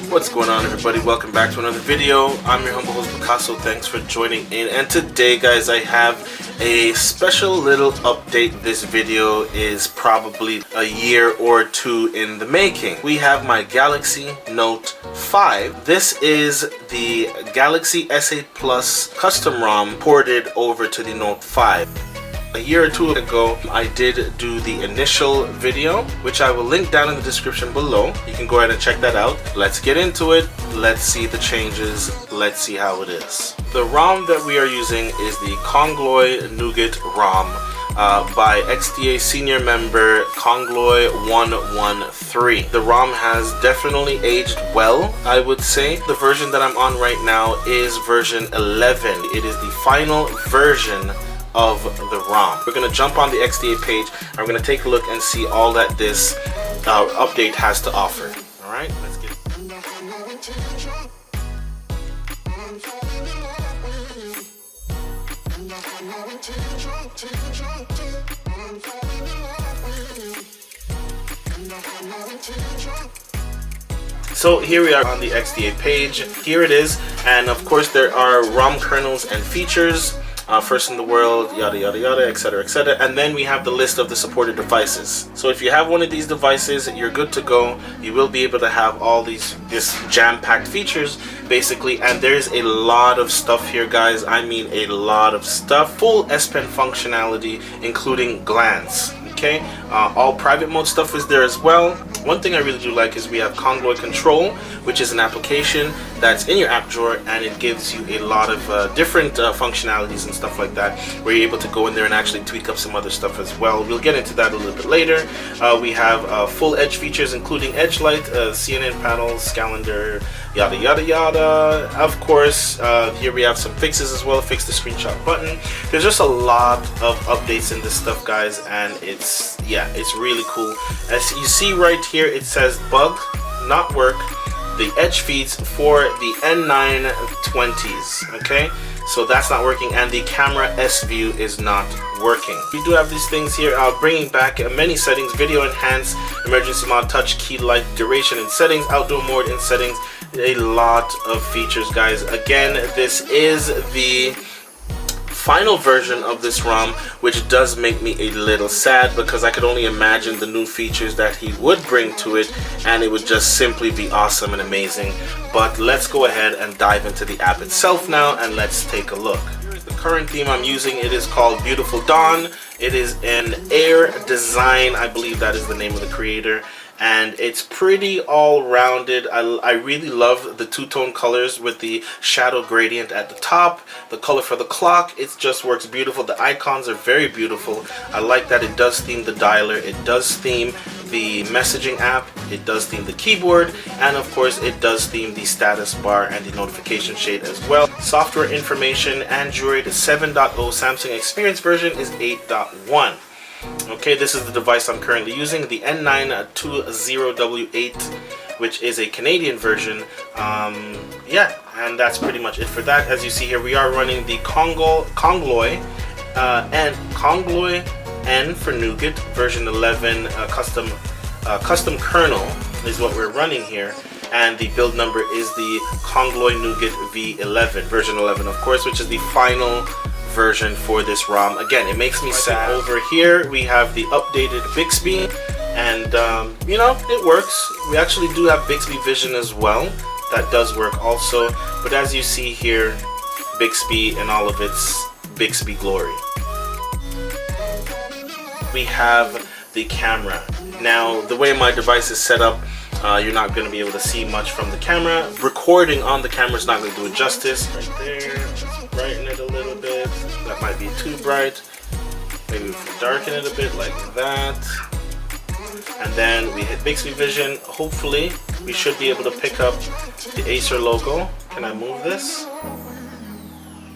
What's going on, everybody? Welcome back to another video. I'm your humble host Picaso. Thanks for joining in, and today guys I have a special little update. This video is probably a year or two in the making. We have my Galaxy Note 5. This is the Galaxy S8 Plus custom ROM ported over to the Note 5. A year or two ago, I did do the initial video, which I will link down in the description below. You can go ahead and check that out. Let's get into it. Let's see the changes. Let's see how it is. The ROM that we are using is the Congloy Nougat ROM by XDA senior member Congloy113. The ROM has definitely aged well, I would say. The version that I'm on right now is version 11. It is the final version of the ROM. We're going to jump on the XDA page and we're going to take a look and see all that this update has to offer. Alright, let's get it. So here we are on the XDA page. Here it is, and of course there are ROM kernels and features. First in the world, yada yada yada, etc, etc, and then we have the list of the supported devices. So if you have one of these devices, you're good to go. You will be able to have all this jam-packed features basically, and there's a lot of stuff here guys. I mean a lot of stuff. Full S Pen functionality including glance. Okay, all private mode stuff is there as well. One thing I really do like is we have Congloy Control, which is an application that's in your app drawer, and it gives you a lot of different functionalities and stuff like that, where you're able to go in there and actually tweak up some other stuff as well. We'll get into that a little bit later. We have full edge features including edge light, CNN panels, calendar, yada yada yada. Of course, here we have some fixes as well. Fix the screenshot button. There's just a lot of updates in this stuff guys, and it's really cool. As you see right here, it says bug, not work, the edge feeds for the N920s. Okay, so that's not working, and the camera S view is not working. We do have these things here, bringing back many settings: video enhance, emergency mode, touch key light duration in settings, outdoor mode in settings. A lot of features guys. Again, this is the final version of this ROM, which does make me a little sad because I could only imagine the new features that he would bring to it, and it would just simply be awesome and amazing. But let's go ahead and dive into the app itself now, and let's take a look. Here's the current theme I'm using. It is called Beautiful Dawn. It is an Air Design, I believe that is the name of the creator, and it's pretty all-rounded. I really love the two-tone colors with the shadow gradient at the top, the color for the clock. It just works beautiful. The icons are very beautiful. I like that it does theme the dialer, it does theme the messaging app, it does theme the keyboard, and of course it does theme the status bar and the notification shade as well. Software information: Android 7.0, Samsung Experience version is 8.1. Okay, this is the device I'm currently using, the N920W8, which is a Canadian version. Yeah, and that's pretty much it for that. As you see here, we are running the Congloy N for Nougat version 11 custom kernel is what we're running here, and the build number is the Congloy Nougat V11 version 11, of course, which is the final version for this ROM. Again, it makes me sad. Over here we have the updated Bixby, and you know, it works. We actually do have Bixby Vision as well. That does work also, but as you see here, Bixby and all of its Bixby glory. We have the camera. Now, the way my device is set up, you're not going to be able to see much from the camera. Recording on the camera is not going to do it justice. Right there, let's brighten it a little bit. That might be too bright. Maybe we can darken it a bit like that. And then we hit Bixby Vision. Hopefully, we should be able to pick up the Acer logo. Can I move this?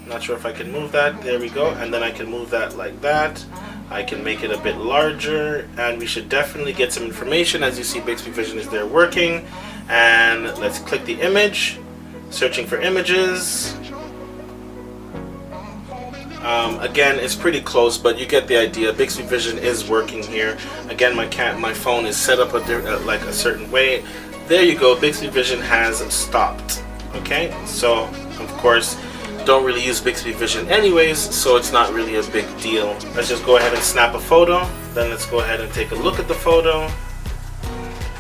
Not sure if I can move that. There we go. And then I can move that like that. I can make it a bit larger, and we should definitely get some information. As you see, Bixby Vision is there working. And let's click the image. Searching for images. Again, it's pretty close, but you get the idea. Bixby Vision is working here. Again, my phone is set up like a certain way. There you go. Bixby Vision has stopped. Okay, so of course, don't really use Bixby Vision anyways, so it's not really a big deal. Let's just go ahead and snap a photo. Then let's go ahead and take a look at the photo.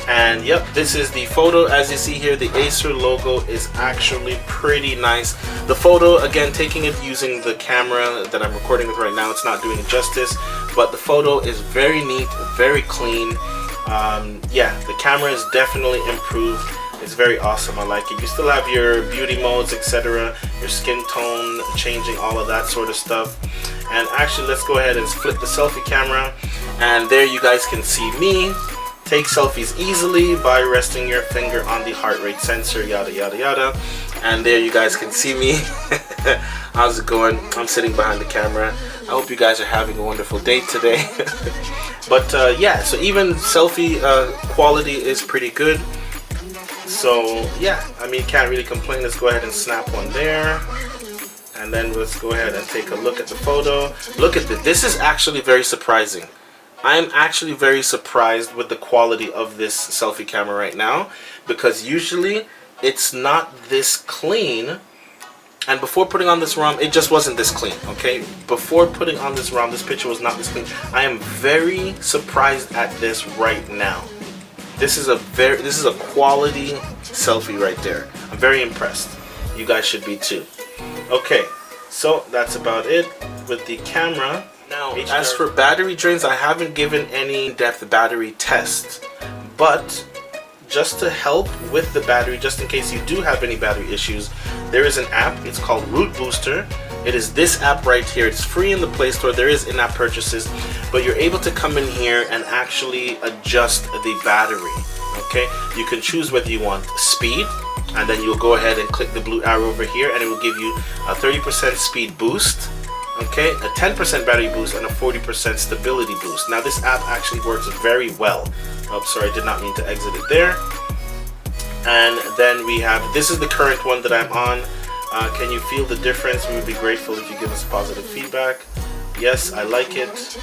And yep, this is the photo. As you see here, the Acer logo is actually pretty nice. The photo, again, taking it using the camera that I'm recording with right now, it's not doing it justice, but the photo is very neat, very clean. Yeah, the camera is definitely improved. It's very awesome. I like it. You still have your beauty modes, etc., your skin tone changing, all of that sort of stuff. And actually, let's go ahead and flip the selfie camera, and there you guys can see me take selfies easily by resting your finger on the heart rate sensor, yada yada yada. And there you guys can see me. How's it going? I'm sitting behind the camera. I hope you guys are having a wonderful day today. But yeah, so even selfie quality is pretty good. So yeah, I mean, can't really complain. Let's go ahead and snap one there. And then let's go ahead and take a look at the photo. Look at this. This is actually very surprising. I'm actually very surprised with the quality of this selfie camera right now, because usually it's not this clean. And before putting on this ROM, it just wasn't this clean, okay? Before putting on this ROM, this picture was not this clean. I am very surprised at this right now. This is a quality selfie right there. I'm very impressed. You guys should be too. Okay, so that's about it with the camera. Now, as for battery drains, I haven't given any in-depth battery test, but just to help with the battery, just in case you do have any battery issues, there is an app. It's called Root Booster. It is this app right here. It's free in the Play Store. There is in-app purchases, but you're able to come in here and actually adjust the battery. Okay, you can choose whether you want speed, and then you'll go ahead and click the blue arrow over here, and it will give you a 30% speed boost. Okay, a 10% battery boost and a 40% stability boost. Now this app actually works very well. Oh, sorry, I did not mean to exit it there. And then we have, this is the current one that I'm on. Can you feel the difference? We would be grateful if you give us positive feedback. Yes, I like it.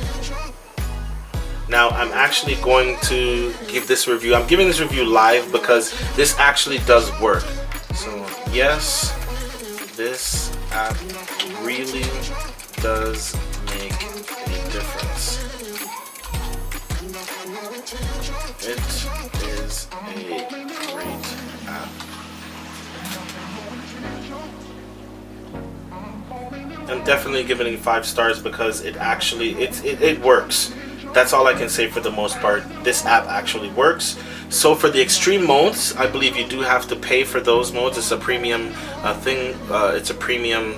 Now I'm actually going to give this review. I'm giving this review live because this actually does work. So yes, this app really does make a difference. It is a great app. I'm definitely giving it 5 stars because it actually it works. That's all I can say for the most part. This app actually works. So for the extreme modes, I believe you do have to pay for those modes. It's a premium thing. It's a premium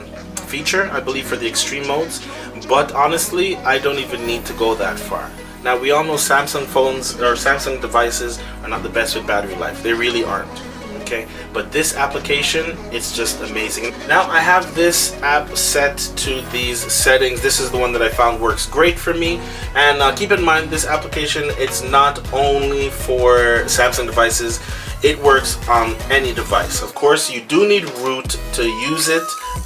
feature, I believe, for the extreme modes. But honestly, I don't even need to go that far. Now we all know Samsung phones or Samsung devices are not the best with battery life. They really aren't. Okay, but this application, it's just amazing. Now I have this app set to these settings. This is the one that I found works great for me. And keep in mind, this application, it's not only for Samsung devices. It works on any device. Of course, you do need root to use it,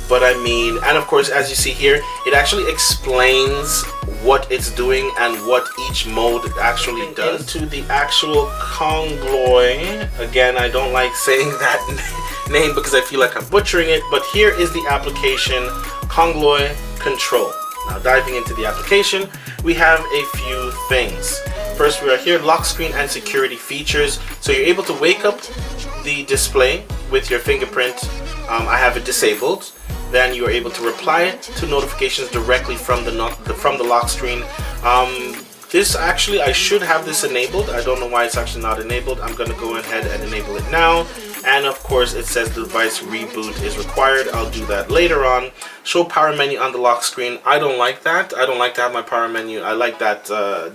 but I mean, and of course, as you see here, it actually explains what it's doing and what each mode actually does. Into the actual Congloy, again, I don't like saying that name because I feel like I'm butchering it, but here is the application Congloy Control. Now diving into the application, we have a few things. First, we are here, lock screen and security features. So you're able to wake up the display with your fingerprint. I have it disabled. Then you are able to reply to notifications directly from the lock screen. This actually, I should have this enabled. I don't know why it's actually not enabled. I'm going to go ahead and enable it now. And of course, it says the device reboot is required. I'll do that later on. Show power menu on the lock screen. I don't like that. I don't like to have my power menu. I like that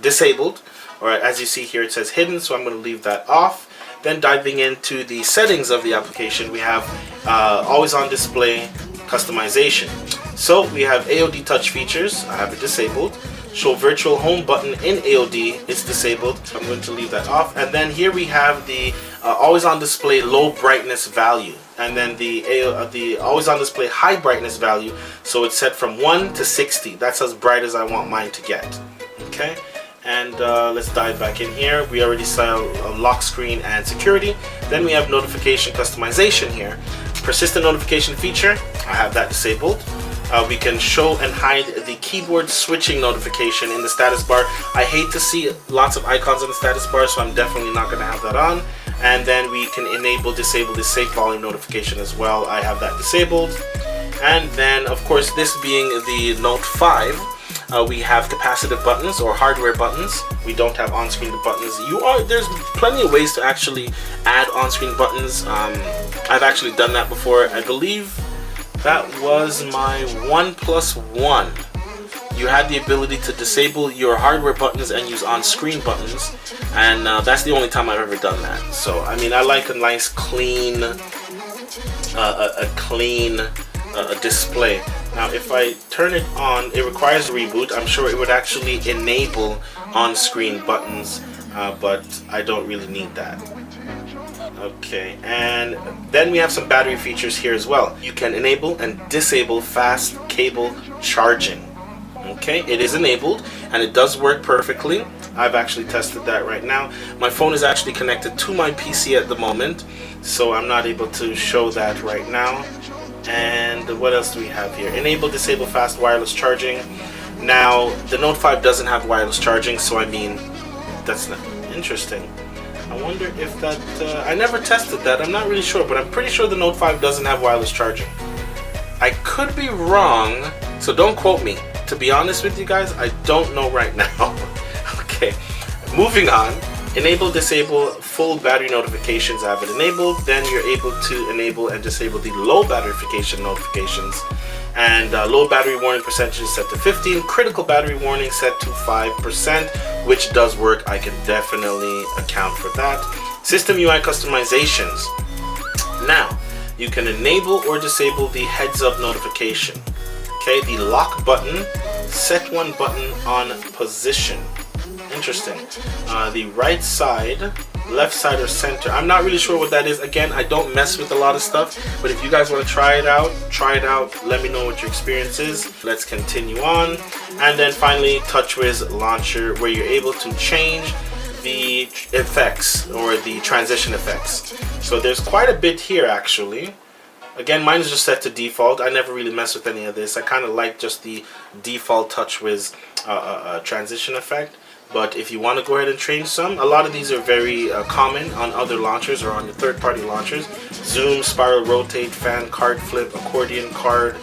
disabled. Alright, as you see here, it says hidden, so I'm going to leave that off. Then diving into the settings of the application, we have always on display customization. So we have AOD touch features. I have it disabled. show virtual home button in AOD. It's disabled. I'm going to leave that off. And then here we have the always on display low brightness value, and then the always on display high brightness value. So it's set from 1 to 60. That's as bright as I want mine to get. Okay. And let's dive back in here. We already saw lock screen and security. Then we have notification customization here. Persistent notification feature, I have that disabled. We can show and hide the keyboard switching notification in the status bar. I hate to see lots of icons on the status bar, so I'm definitely not going to have that on. And then we can disable the safe volume notification as well. I have that disabled. And then, of course, this being the Note 5, we have capacitive buttons or hardware buttons. We don't have on-screen buttons. There's plenty of ways to actually add on-screen buttons. I've actually done that before. I believe that was my OnePlus One. You had the ability to disable your hardware buttons and use on-screen buttons, and that's the only time I've ever done that. So I mean, I like a nice clean, display. Now if I turn it on, it requires a reboot. I'm sure it would actually enable on-screen buttons, but I don't really need that. Okay, and then we have some battery features here as well. You can enable and disable fast cable charging. Okay, it is enabled and it does work perfectly. I've actually tested that right now. My phone is actually connected to my PC at the moment, so I'm not able to show that right now. And what else do we have here? Enable, disable fast wireless charging. Now, the Note 5 doesn't have wireless charging, so I mean, that's not interesting. I wonder if that, I never tested that. I'm not really sure, but I'm pretty sure the Note 5 doesn't have wireless charging. I could be wrong, so don't quote me. To be honest with you guys, I don't know right now. Okay, moving on. Enable, disable full battery notifications. I have it enabled. Then you're able to enable and disable the low batterification notifications. And low battery warning percentage is set to 15. Critical battery warning set to 5%, which does work. I can definitely account for that. System UI customizations. Now, you can enable or disable the heads up notification. Okay, the lock button, set one button on position. Interesting. The right side, left side, or center. I'm not really sure what that is. Again, I don't mess with a lot of stuff, but if you guys want to try it out. Let me know what your experience is. Let's continue on. And then finally, TouchWiz Launcher, where you're able to change the effects or the transition effects. So there's quite a bit here actually. Again, mine is just set to default. I never really mess with any of this. I kind of like just the default TouchWiz transition effect. But if you want to go ahead and change some, a lot of these are very common on other launchers or on the third-party launchers. Zoom, spiral rotate, fan, card flip, accordion card,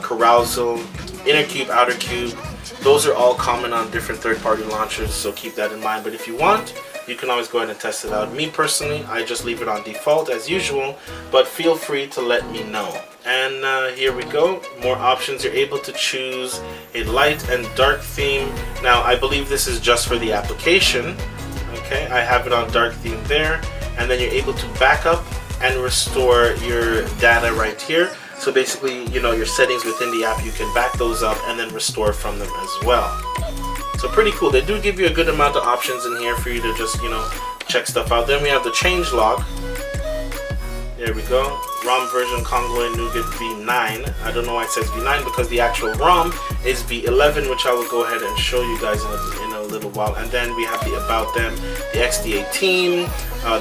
carousel, inner cube, outer cube. Those are all common on different third-party launchers, so keep that in mind. But if you want, you can always go ahead and test it out. Me personally, I just leave it on default as usual, but feel free to let me know. And here we go, more options. You're able to choose a light and dark theme. Now I believe this is just for the application. Okay, I have it on dark theme there, and then you're able to back up and restore your data right here. So basically, you know, your settings within the app, you can back those up and then restore from them as well. So pretty cool. They do give you a good amount of options in here for you to just, you know, check stuff out. Then we have the change log. There we go. ROM version Congoy Nougat V9. I don't know why it says V9 because the actual ROM is V11, which I will go ahead and show you guys in a little while. And then we have the about them, the XDA team,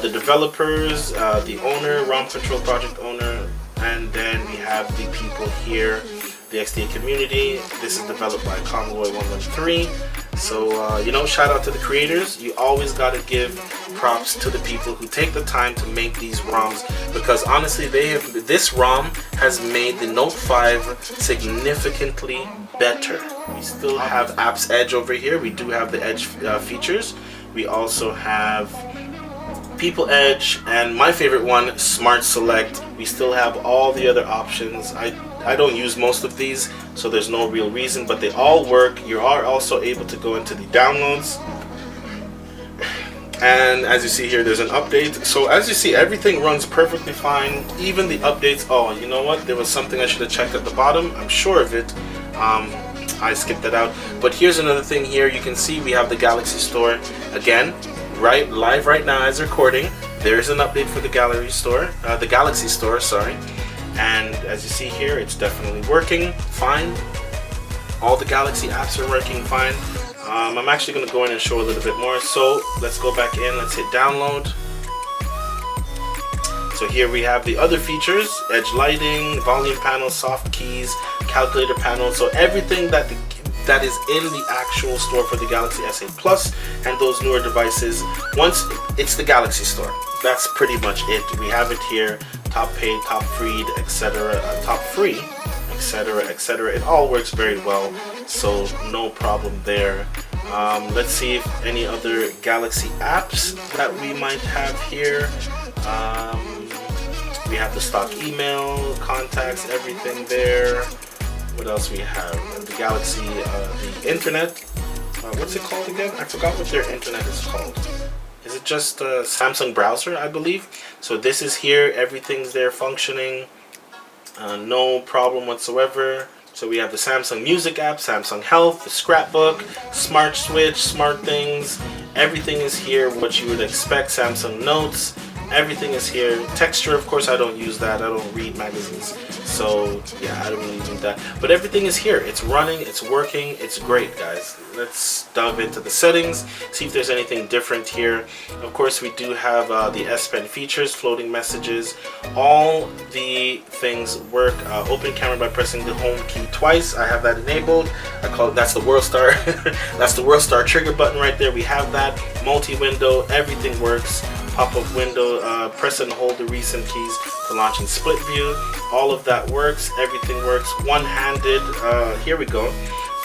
the developers, the owner, ROM control project owner, and then we have the people here, the XDA community. This is developed by Congoy 113. So, you know, shout out to the creators. You always got to give props to the people who take the time to make these ROMs, because honestly, this ROM has made the Note 5 significantly better. We still have Apps Edge over here. We do have the Edge features. We also have People Edge, and my favorite one, Smart Select. We still have all the other options. I don't use most of these, so there's no real reason, but they all work. You are also able to go into the downloads, and as you see here, there's an update. So as you see, everything runs perfectly fine, even the updates. Oh, you know what? There was something I should have checked at the bottom. I'm sure of it. I skipped that out. But here's another thing here. You can see we have the Galaxy Store again, right live right now as recording. There's an update for the Gallery Store, the Galaxy Store, sorry. And as you see here, it's definitely working fine. All the Galaxy apps are working fine. I'm actually going to go in and show a little bit more. So let's go back in. Let's hit download. So here we have the other features: edge lighting, volume panel, soft keys, calculator panel. So everything that is in the actual store for the Galaxy S8 Plus and those newer devices. Once it's the Galaxy Store, that's pretty much it. We have it here: top paid, top free, etc., top free, etc., etc. It all works very well, so no problem there. Let's see if any other Galaxy apps that we might have here. We have the stock email, contacts, everything there. What else we have? The Galaxy, the internet. What's it called again? I forgot what their internet is called. Is it just Samsung browser, I believe? So this is here. Everything's there functioning. No problem whatsoever. So we have the Samsung Music app, Samsung Health, the Scrapbook, Smart Switch, Smart Things. Everything is here, what you would expect. Samsung Notes. Everything is here. Texture, of course, I don't use that. I don't read magazines. So, yeah, I don't really need that. But everything is here. It's running. It's working. It's great, guys. Let's dive into the settings. See if there's anything different here. Of course, we do have the S Pen features, floating messages. All the things work. Open camera by pressing the home key twice. I have that enabled. I call it, that's the World Star. That's the World Star trigger button right there. We have that. Multi-window. Everything works. Pop-up window, press and hold the recent keys to launch in split view. All of that works. Everything works one-handed. Here we go.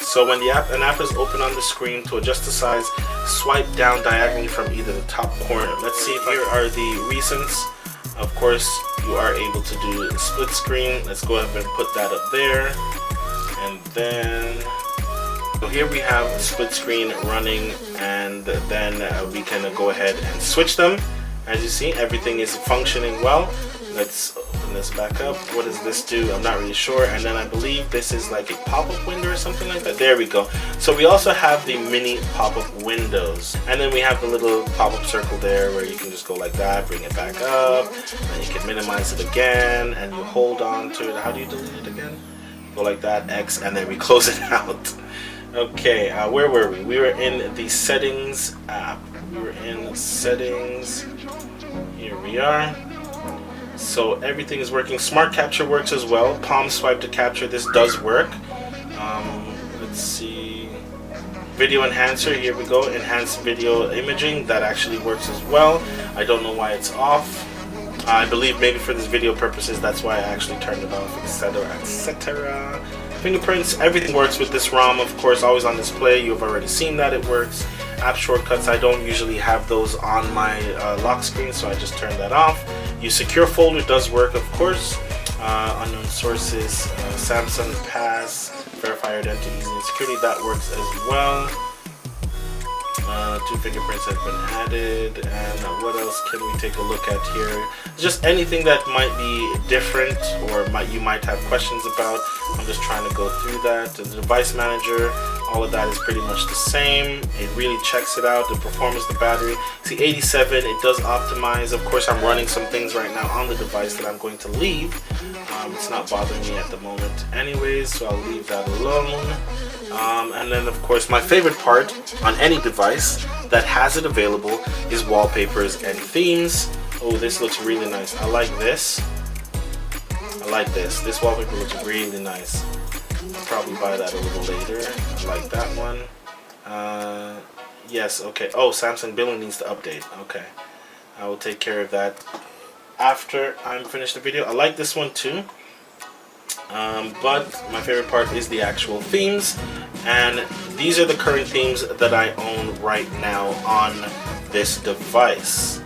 So when an app is open on the screen, to adjust the size, swipe down diagonally from either the top corner. Let's see, here are the recents. Of course, you are able to do split screen. Let's go ahead and put that up there. And then, so here we have split screen running, and then we can go ahead and switch them. As you see, everything is functioning well. Let's open this back up. What does this do? I'm not really sure. And then I believe this is like a pop-up window or something like that. There we go. So we also have the mini pop-up windows. And then we have the little pop-up circle there where you can just go like that, bring it back up, and you can minimize it again, and you hold on to it. How do you delete it again? Go like that, X, and then we close it out. Okay, where were we? We were in the settings app. We were in settings. Here we are. So everything is working. Smart capture works as well. Palm swipe to capture. This does work. Let's see. Video enhancer. Here we go. Enhanced video imaging. That actually works as well. I don't know why it's off. I believe maybe for this video purposes, that's why I actually turned it off, etc., etc. Fingerprints, everything works with this ROM, of course, always on display. You've already seen that it works. App shortcuts, I don't usually have those on my lock screen, so I just turn that off. Use secure folder, does work, of course. Unknown sources, Samsung Pass, verify identity and security, that works as well. 2 fingerprints have been added, and what else can we take a look at here? Just anything that might be different or you might have questions about. I'm just trying to go through that. The device manager, all of that is pretty much the same. It really checks it out. The performance, the battery. See, 87, it does optimize. Of course, I'm running some things right now on the device that I'm going to leave. It's not bothering me at the moment anyways, so I'll leave that alone. And then, of course, my favorite part on any device that has it available is wallpapers and themes. Oh, this looks really nice. I like this. I like this. This wallpaper looks really nice. I'll probably buy that a little later. I like that one. Yes, okay. Oh, Samsung billing needs to update. Okay. I will take care of that after I'm finished the video. I like this one too. But my favorite part is the actual themes, and these are the current themes that I own right now on this device.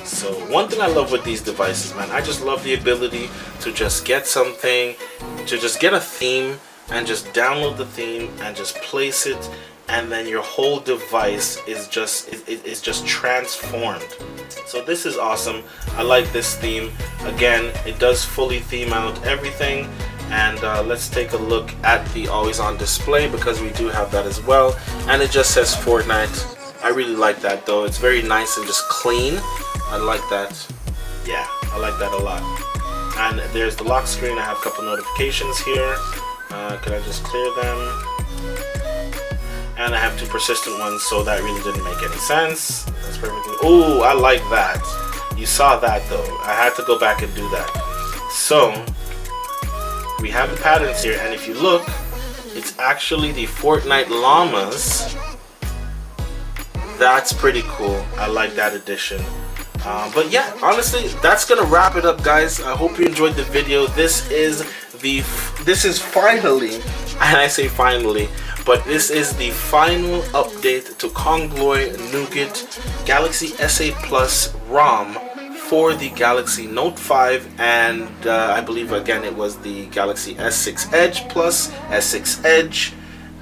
So one thing I love with these devices, man, I just love the ability to just get something, to just get a theme and just download the theme and just place it, and then your whole device is just transformed. So this is awesome. I like this theme. Again, it does fully theme out everything. And let's take a look at the always on display, because we do have that as well, and it just says Fortnite. I really like that though. It's very nice and just clean. I like that. Yeah, I like that a lot. And there's the lock screen. I have a couple notifications here. Can I just clear them? And I have 2 persistent ones, so that really didn't make any sense. That's perfectly. Oh, I like that. You saw that though. I had to go back and do that. So we have the patterns here, and if you look, it's actually the Fortnite llamas. That's pretty cool. I like that addition. But yeah, honestly, that's gonna wrap it up, guys. I hope you enjoyed the video. This is finally, and I say finally, but this is the final update to Kongloy Nougat Galaxy S8 Plus ROM for the Galaxy Note 5, and I believe again it was the Galaxy S6 Edge Plus, S6 Edge,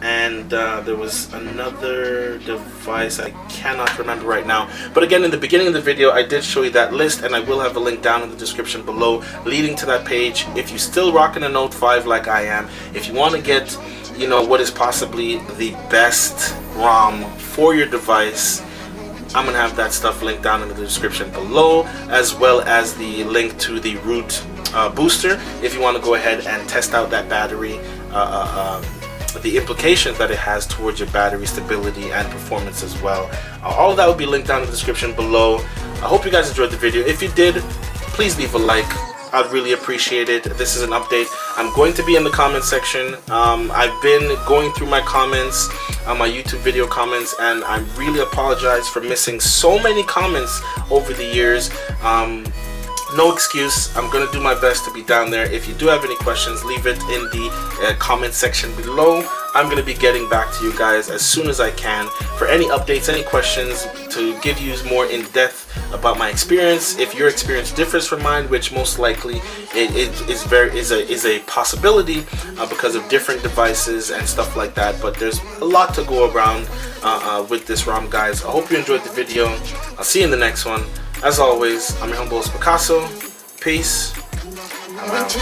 and there was another device I cannot remember right now. But again, in the beginning of the video I did show you that list, and I will have a link down in the description below leading to that page. If you're still rocking a Note 5 like I am, if you want to get, you know, what is possibly the best ROM for your device, I'm gonna have that stuff linked down in the description below, as well as the link to the root booster if you want to go ahead and test out that battery, the implications that it has towards your battery stability and performance as well. All of that will be linked down in the description below. I hope you guys enjoyed the video. If you did, please leave a like. I'd really appreciate it. This is an update. I'm going to be in the comment section. I've been going through my comments, my YouTube video comments, and I really apologize for missing so many comments over the years. No excuse. I'm gonna do my best to be down there. If you do have any questions, leave it in the comment section below. I'm gonna be getting back to you guys as soon as I can for any updates, any questions, to give you more in depth about my experience. If your experience differs from mine, which most likely is a possibility because of different devices and stuff like that, but there's a lot to go around with this ROM, guys. I hope you enjoyed the video. I'll see you in the next one. As always, I'm your humble host, Picaso. Peace. I'm out.